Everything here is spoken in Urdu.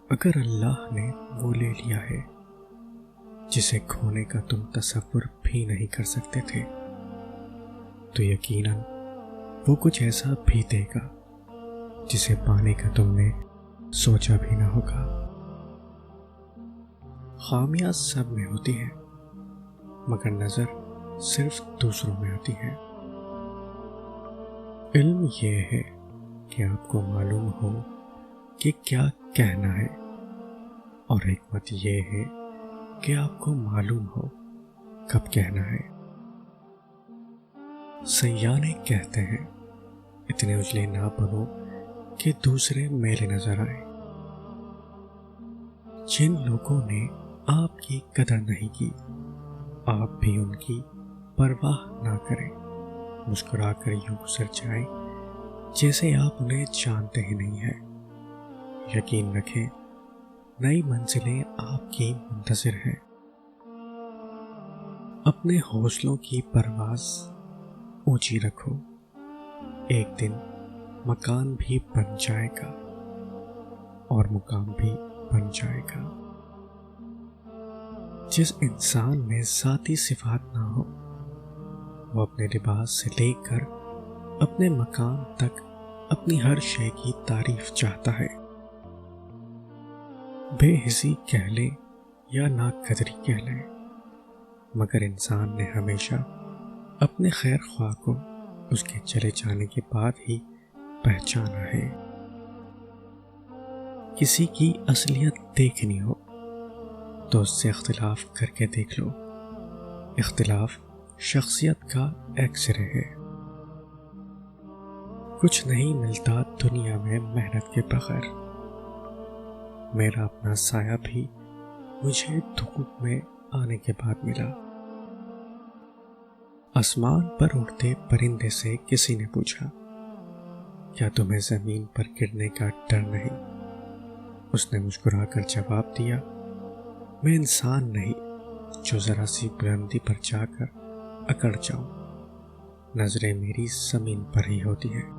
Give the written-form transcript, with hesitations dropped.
اگر اللہ نے وہ لے لیا ہے جسے کھونے کا تم تصور بھی نہیں کر سکتے تھے، تو یقیناً وہ کچھ ایسا بھی دے گا جسے پانے کا تم نے سوچا بھی نہ ہوگا۔ خامیاں سب میں ہوتی ہیں، مگر نظر صرف دوسروں میں ہوتی ہے۔ علم یہ ہے کہ آپ کو معلوم ہو کہ کیا کہنا ہے، اور حکمت یہ ہے کہ آپ کو معلوم ہو کب کہنا ہے۔ سیانے کہتے ہیں اتنے اجلے نہ بنو کہ دوسرے میلے نظر آئے۔ جن لوگوں نے آپ کی قدر نہیں کی، آپ بھی ان کی پرواہ نہ کریں، مسکرا کر یوں گزر جائیں جیسے آپ انہیں جانتے ہی نہیں ہیں۔ یقین رکھیں نئی منزلیں آپ کی منتظر ہیں۔ اپنے حوصلوں کی پرواز اونچی رکھو، ایک دن مکان بھی بن جائے گا اور مقام بھی بن جائے گا۔ جس انسان میں ذاتی صفات نہ ہو، وہ اپنے لباس سے لے کر اپنے مقام تک اپنی ہر شے کی تعریف چاہتا ہے۔ بے حسی کہہ لیں یا ناقدری کہہ لیں، مگر انسان نے ہمیشہ اپنے خیر خواہ کو اس کے چلے جانے کے بعد ہی پہچانا ہے۔ کسی کی اصلیت دیکھنی ہو تو اس سے اختلاف کر کے دیکھ لو۔ اختلاف شخصیت کا ایکس رے ہے۔ کچھ نہیں ملتا دنیا میں محنت کے بغیر۔ میرا اپنا سایہ بھی مجھے دھوپ میں آنے کے بعد ملا۔ آسمان پر اڑتے پرندے سے کسی نے پوچھا، کیا تمہیں زمین پر گرنے کا ڈر نہیں؟ اس نے مسکرا کر جواب دیا، میں انسان نہیں جو ذرا سی بلندی پر جا کر اکڑ جاؤں، نظریں میری زمین پر ہی ہوتی ہیں۔